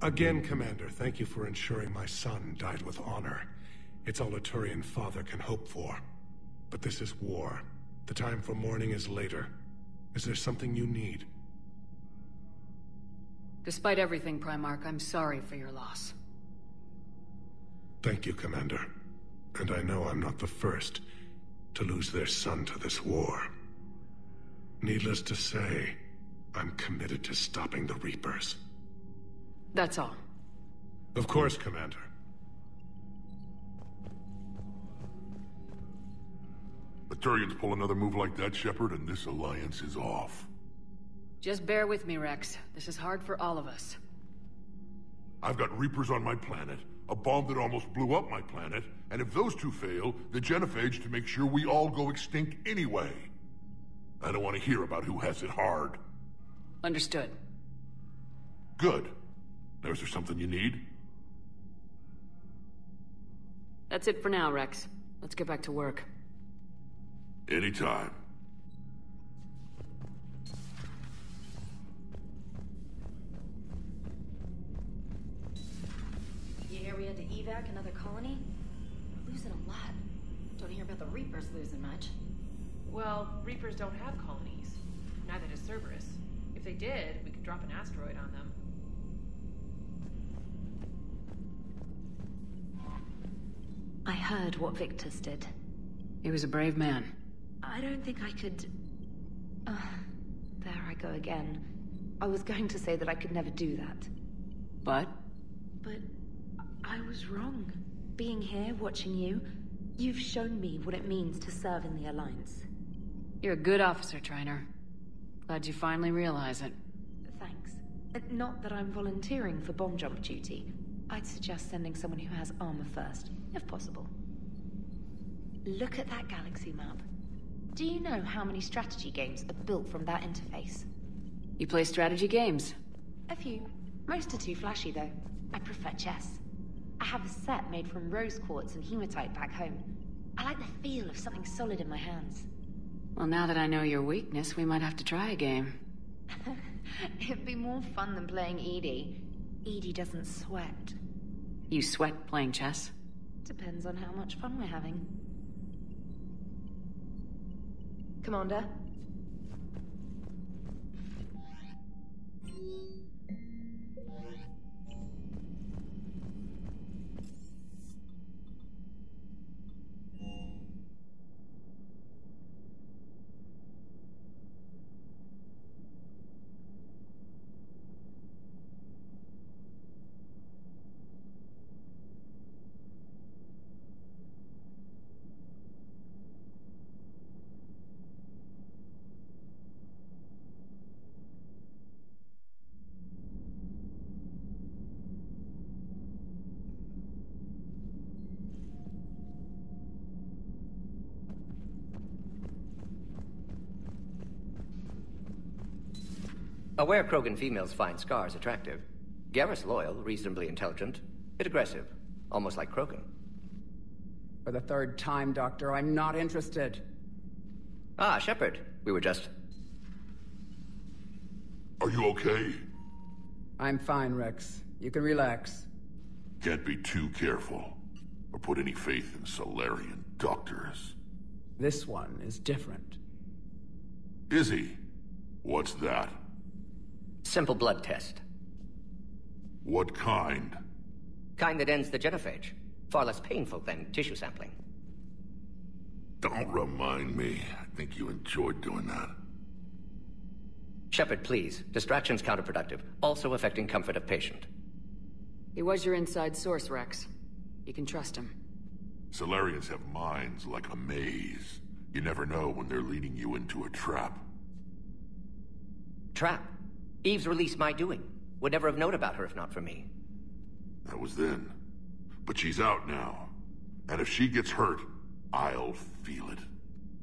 Again, Commander, thank you for ensuring my son died with honor. It's all a Turian father can hope for. But this is war. The time for mourning is later. Is there something you need? Despite everything, Primarch, I'm sorry for your loss. Thank you, Commander. And I know I'm not the first to lose their son to this war. Needless to say, I'm committed to stopping the Reapers. That's all. Of course, Commander. The Turians pull another move like that, Shepard, and this alliance is off. Just bear with me, Wrex. This is hard for all of us. I've got Reapers on my planet, a bomb that almost blew up my planet, and if those two fail, the Genophage to make sure we all go extinct anyway. I don't want to hear about who has it hard. Understood. Good. Now, is there something you need? That's it for now, Wrex. Let's get back to work. Anytime. You hear we had to evac another colony? We're losing a lot. Don't hear about the Reapers losing much. Well, Reapers don't have colonies. Neither does Cerberus. If they did, we could drop an asteroid on them. I heard what Victus did. He was a brave man. I don't think I could... there I go again. I was going to say that I could never do that. But? But I was wrong. Being here, watching you, you've shown me what it means to serve in the Alliance. You're a good officer, Trainer. Glad you finally realize it. Thanks. Not that I'm volunteering for bomb jump duty. I'd suggest sending someone who has armor first, if possible. Look at that galaxy map. Do you know how many strategy games are built from that interface? You play strategy games? A few. Most are too flashy, though. I prefer chess. I have a set made from rose quartz and hematite back home. I like the feel of something solid in my hands. Well, now that I know your weakness, we might have to try a game. It'd be more fun than playing Edie. Edie doesn't sweat. You sweat playing chess? Depends on how much fun we're having. Commander? Aware Krogan females find scars attractive. Garrus loyal, reasonably intelligent, bit aggressive, almost like Krogan. For the third time, Doctor, I'm not interested. Ah, Shepard. We were just... Are you okay? I'm fine, Wrex. You can relax. Can't be too careful, or put any faith in Solarian doctors. This one is different. Is he? What's that? Simple blood test. What kind? Kind that ends the genophage. Far less painful than tissue sampling. Don't remind me. I think you enjoyed doing that. Shepard, please. Distraction's counterproductive, also affecting comfort of patient. He was your inside source, Wrex. You can trust him. Solarians have minds like a maze. You never know when they're leading you into a trap. Trap? Eve's release my doing. Would never have known about her if not for me. That was then. But she's out now. And if she gets hurt, I'll feel it.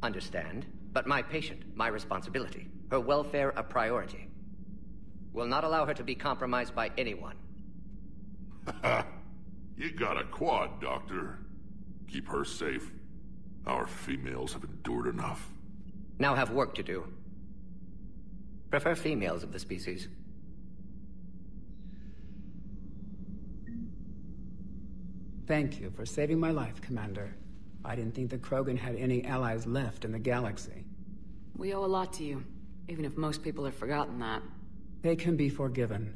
Understand. But my patient, my responsibility. Her welfare a priority. Will not allow her to be compromised by anyone. You got a quad, Doctor. Keep her safe. Our females have endured enough. Now have work to do. Prefer females of the species. Thank you for saving my life, Commander. I didn't think the Krogan had any allies left in the galaxy. We owe a lot to you, even if most people have forgotten that. They can be forgiven.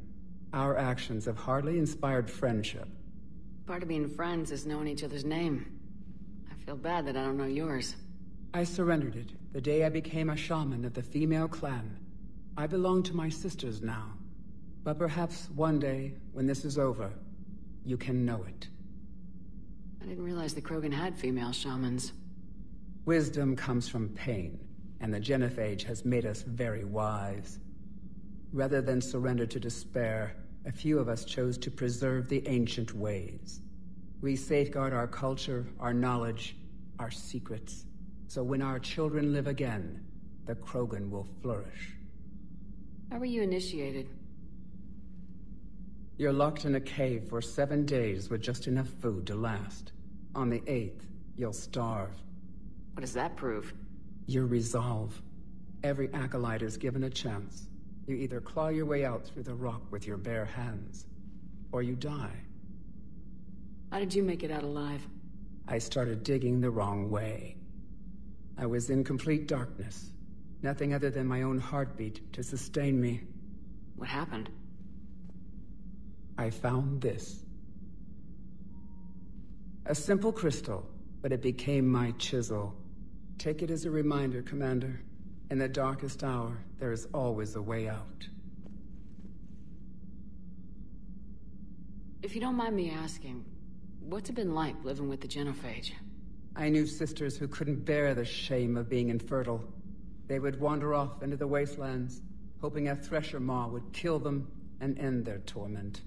Our actions have hardly inspired friendship. Part of being friends is knowing each other's name. I feel bad that I don't know yours. I surrendered it the day I became a shaman of the female clan. I belong to my sisters now. But perhaps one day, when this is over, you can know it. I didn't realize the Krogan had female shamans. Wisdom comes from pain, and the genophage has made us very wise. Rather than surrender to despair, a few of us chose to preserve the ancient ways. We safeguard our culture, our knowledge, our secrets. So when our children live again, the Krogan will flourish. How were you initiated? You're locked in a cave for 7 days with just enough food to last. On the 8th, you'll starve. What does that prove? Your resolve. Every acolyte is given a chance. You either claw your way out through the rock with your bare hands, or you die. How did you make it out alive? I started digging the wrong way. I was in complete darkness. Nothing other than my own heartbeat to sustain me. What happened? I found this. A simple crystal, but it became my chisel. Take it as a reminder, Commander. In the darkest hour, there is always a way out. If you don't mind me asking, what's it been like living with the genophage? I knew sisters who couldn't bear the shame of being infertile. They would wander off into the wastelands, hoping a thresher maw would kill them and end their torment.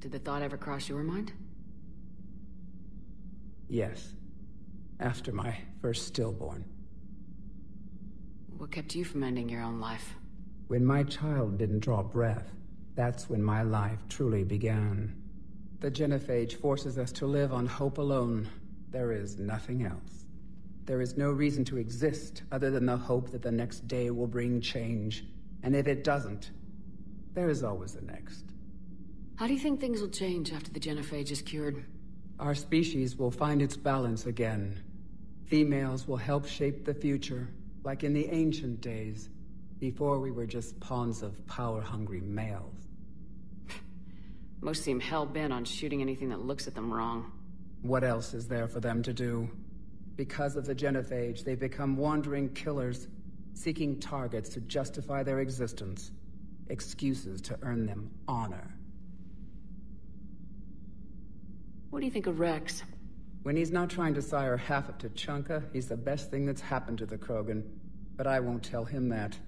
Did the thought ever cross your mind? Yes. After my first stillborn. What kept you from ending your own life? When my child didn't draw breath, that's when my life truly began. The genophage forces us to live on hope alone. There is nothing else. There is no reason to exist other than the hope that the next day will bring change. And if it doesn't, there is always the next. How do you think things will change after the genophage is cured? Our species will find its balance again. Females will help shape the future, like in the ancient days, before we were just pawns of power-hungry males. Most seem hell-bent on shooting anything that looks at them wrong. What else is there for them to do? Because of the genophage, they become wandering killers, seeking targets to justify their existence, excuses to earn them honor. What do you think of Wrex? When he's not trying to sire half of Tuchanka, he's the best thing that's happened to the Krogan. But I won't tell him that.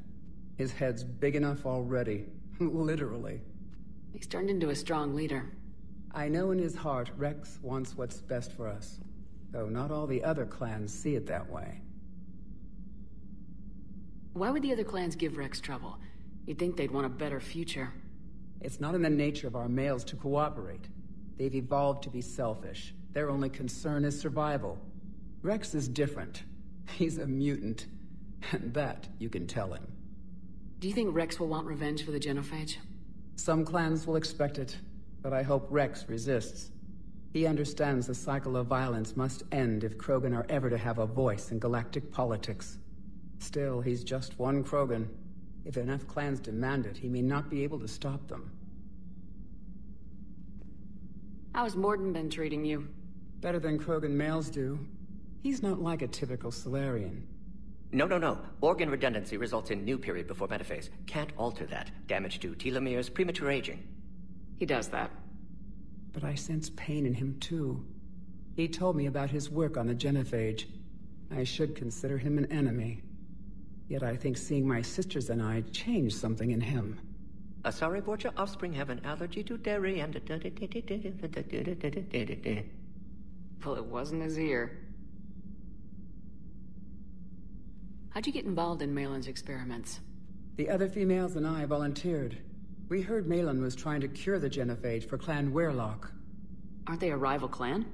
His head's big enough already. Literally. He's turned into a strong leader. I know in his heart Wrex wants what's best for us. Though not all the other clans see it that way. Why would the other clans give Wrex trouble? You'd think they'd want a better future. It's not in the nature of our males to cooperate. They've evolved to be selfish. Their only concern is survival. Wrex is different. He's a mutant. And that you can tell him. Do you think Wrex will want revenge for the genophage? Some clans will expect it, but I hope Wrex resists. He understands the cycle of violence must end if Krogan are ever to have a voice in galactic politics. Still, he's just one Krogan. If enough clans demand it, he may not be able to stop them. How has Mordin been treating you? Better than Krogan males do. He's not like a typical Solarian. No. Organ redundancy results in new period before metaphase. Can't alter that. Damage to telomeres, premature aging. He does that. But I sense pain in him too. He told me about his work on the genophage. I should consider him an enemy. Yet I think seeing my sisters and I changed something in him. Asari Borgia offspring have an allergy to dairy and... Well, it wasn't his ear. How'd you get involved in Malin's experiments? The other females and I volunteered. We heard Malin was trying to cure the genophage for Clan Weirlock. Aren't they a rival clan?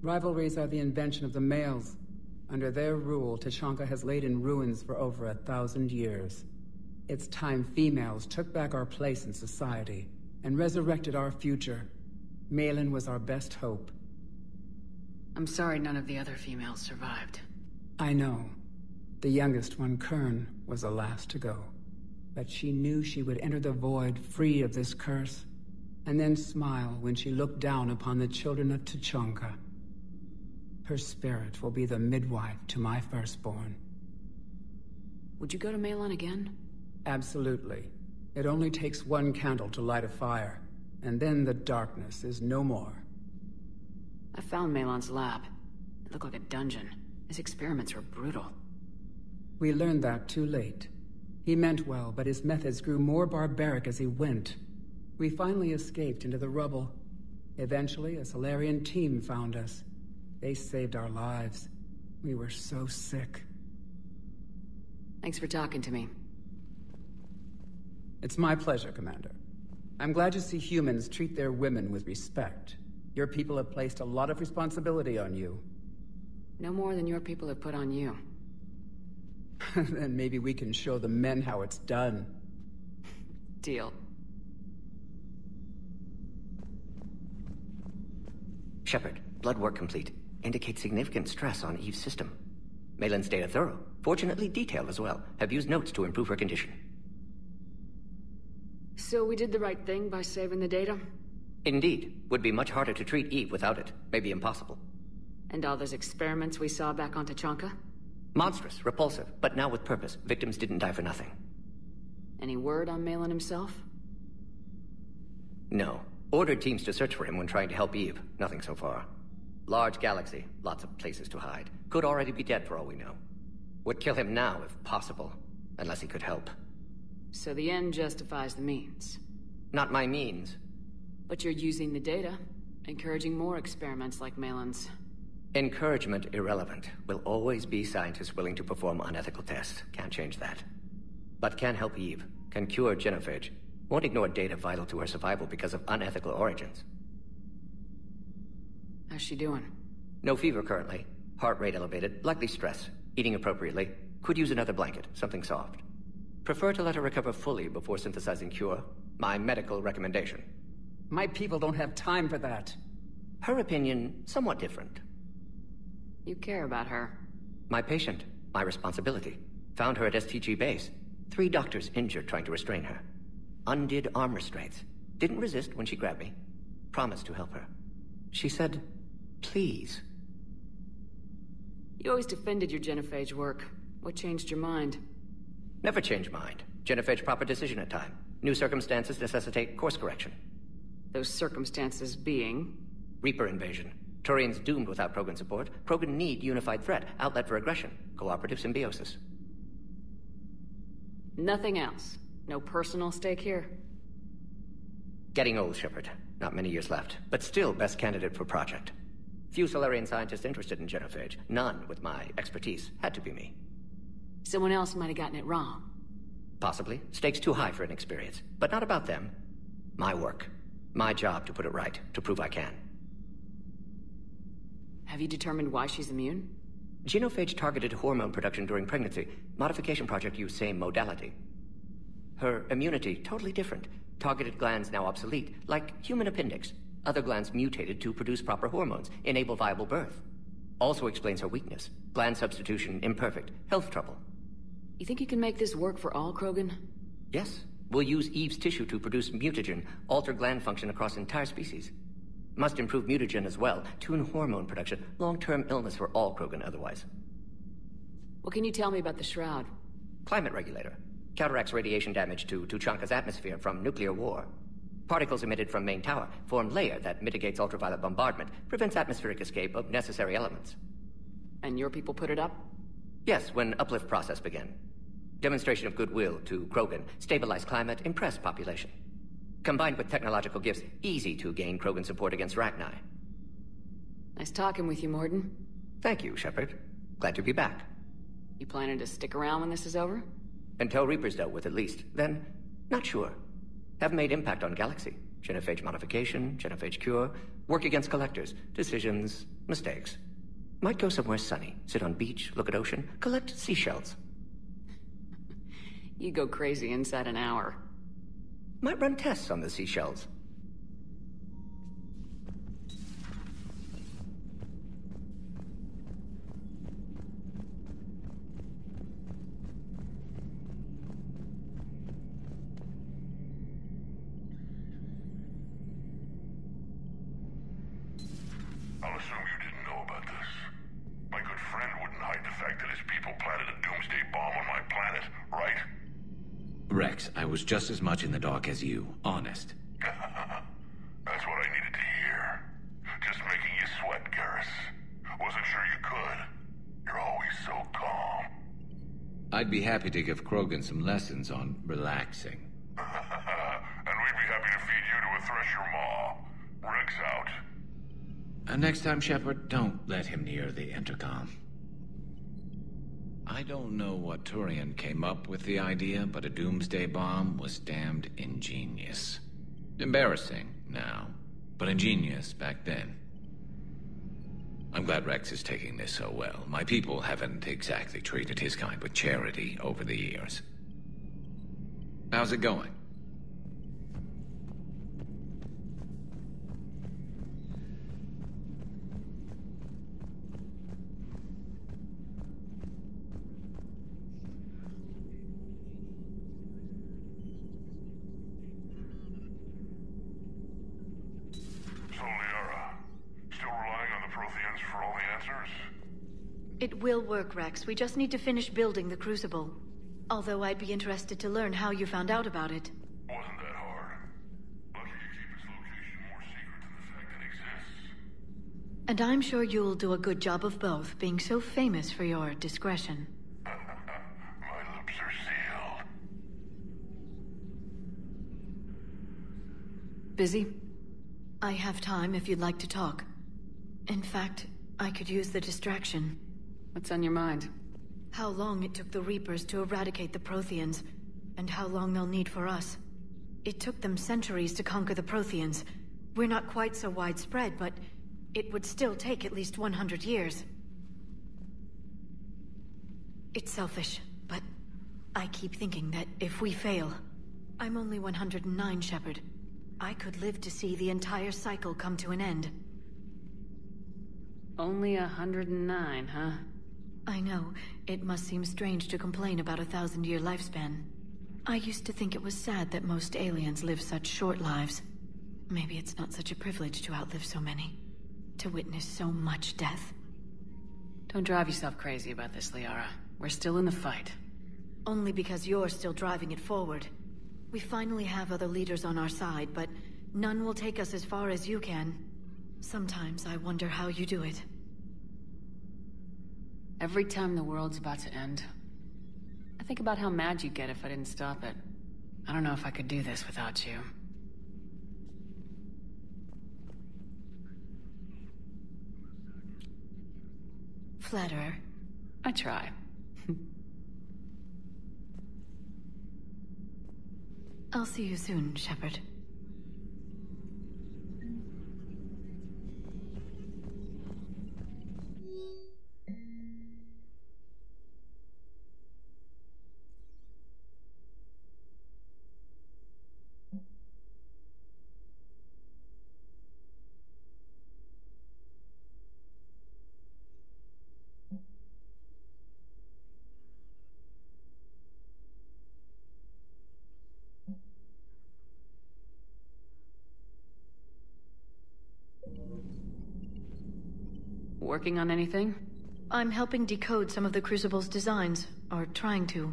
Rivalries are the invention of the males. Under their rule, Tuchanka has laid in ruins for over 1,000 years. It's time females took back our place in society and resurrected our future. Malin was our best hope. I'm sorry none of the other females survived. I know. The youngest one, Kern, was the last to go. But she knew she would enter the void free of this curse, and then smile when she looked down upon the children of Tuchanka. Her spirit will be the midwife to my firstborn. Would you go to Malon again? Absolutely. It only takes one candle to light a fire, and then the darkness is no more. I found Malon's lab. It looked like a dungeon. His experiments were brutal. We learned that too late. He meant well, but his methods grew more barbaric as he went. We finally escaped into the rubble. Eventually, a Solarian team found us. They saved our lives. We were so sick. Thanks for talking to me. It's my pleasure, Commander. I'm glad to see humans treat their women with respect. Your people have placed a lot of responsibility on you. No more than your people have put on you. Then maybe we can show the men how it's done. Deal. Shepard, blood work complete. Indicates significant stress on Eve's system. Malon's data thorough. Fortunately detailed as well. Have used notes to improve her condition. So we did the right thing by saving the data? Indeed. Would be much harder to treat Eve without it. Maybe impossible. And all those experiments we saw back on Tuchanka? Monstrous, repulsive, but now with purpose. Victims didn't die for nothing. Any word on Malon himself? No. Ordered teams to search for him when trying to help Eve. Nothing so far. Large galaxy, lots of places to hide. Could already be dead for all we know. Would kill him now if possible, unless he could help. So the end justifies the means. Not my means. But you're using the data, encouraging more experiments like Malon's. Encouragement irrelevant. Will always be scientists willing to perform unethical tests. Can't change that. But can help Eve. Can cure genophage. Won't ignore data vital to her survival because of unethical origins. How's she doing? No fever currently. Heart rate elevated. Likely stress. Eating appropriately. Could use another blanket. Something soft. Prefer to let her recover fully before synthesizing cure. My medical recommendation. My people don't have time for that. Her opinion, somewhat different. You care about her. My patient. My responsibility. Found her at STG base. 3 doctors injured trying to restrain her. Undid arm restraints. Didn't resist when she grabbed me. Promised to help her. She said, please. You always defended your genophage work. What changed your mind? Never change mind. Genophage proper decision at time. New circumstances necessitate course correction. Those circumstances being? Reaper invasion. Turians doomed without Krogan support. Krogan need unified threat. Outlet for aggression. Cooperative symbiosis. Nothing else. No personal stake here? Getting old, Shepard. Not many years left. But still best candidate for project. Few Solarian scientists interested in genophage. None with my expertise. Had to be me. Someone else might have gotten it wrong. Possibly. Stakes too high for inexperience. But not about them. My work. My job to put it right. To prove I can. Have you determined why she's immune? Genophage targeted hormone production during pregnancy. Modification project used same modality. Her immunity, totally different. Targeted glands now obsolete, like human appendix. Other glands mutated to produce proper hormones, enable viable birth. Also explains her weakness. Gland substitution imperfect. Health trouble. You think you can make this work for all Krogan? Yes. We'll use Eve's tissue to produce mutagen, alter gland function across entire species. Must improve mutagen as well, tune hormone production. Long-term illness for all Krogan otherwise. What can you tell me about the Shroud? Climate regulator. Counteracts radiation damage to Tuchanka's atmosphere from nuclear war. Particles emitted from main tower form layer that mitigates ultraviolet bombardment, prevents atmospheric escape of necessary elements. And your people put it up? Yes, when uplift process began. Demonstration of goodwill to Krogan, stabilize climate, impress population. Combined with technological gifts, easy to gain Krogan support against Rachni. Nice talking with you, Mordin. Thank you, Shepard. Glad to be back. You planning to stick around when this is over? Until Reaper's dealt with, at least. Then, not sure. Have made impact on Galaxy. Genophage modification, genophage cure, work against collectors, decisions, mistakes. Might go somewhere sunny, sit on beach, look at ocean, collect seashells. You go crazy inside an hour. Might run tests on the seashells. was just as much in the dark as you, honest. That's what I needed to hear. Just making you sweat, Garrus. Wasn't sure you could. You're always so calm. I'd be happy to give Krogan some lessons on relaxing. And we'd be happy to feed you to a Thresher maw. Wrex out. And next time, Shepard, don't let him near the intercom. I don't know what Turian came up with the idea, but a doomsday bomb was damned ingenious. Embarrassing now, but ingenious back then. I'm glad Wrex is taking this so well. My people haven't exactly treated his kind with charity over the years. How's it going? It will work, Wrex. We just need to finish building the Crucible. Although I'd be interested to learn how you found out about it. Wasn't that hard. Lucky you keep its location more secret than the fact it exists. And I'm sure you'll do a good job of both, being so famous for your discretion. My lips are sealed. Busy? I have time if you'd like to talk. In fact, I could use the distraction. What's on your mind? How long it took the Reapers to eradicate the Protheans, and how long they'll need for us. It took them centuries to conquer the Protheans. We're not quite so widespread, but it would still take at least 100 years. It's selfish, but I keep thinking that if we fail... I'm only 109, Shepard. I could live to see the entire cycle come to an end. Only 109, huh? I know. It must seem strange to complain about a 1,000-year lifespan. I used to think it was sad that most aliens live such short lives. Maybe it's not such a privilege to outlive so many. To witness so much death. Don't drive yourself crazy about this, Liara. We're still in the fight. Only because you're still driving it forward. We finally have other leaders on our side, but none will take us as far as you can. Sometimes I wonder how you do it. Every time the world's about to end, I think about how mad you'd get if I didn't stop it. I don't know if I could do this without you. Flatterer. I try. I'll see you soon, Shepard. Working on anything? I'm helping decode some of the Crucible's designs, or trying to.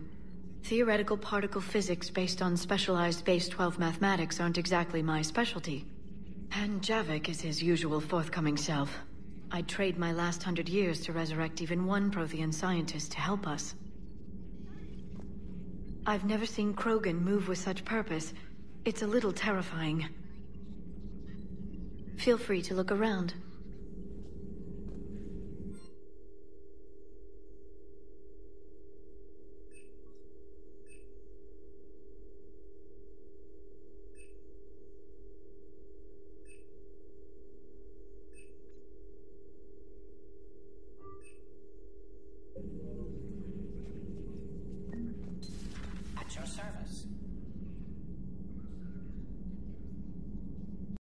Theoretical particle physics based on specialized Base 12 mathematics aren't exactly my specialty. And Javik is his usual forthcoming self. I'd trade my last 100 years to resurrect even one Prothean scientist to help us. I've never seen Krogan move with such purpose. It's a little terrifying. Feel free to look around.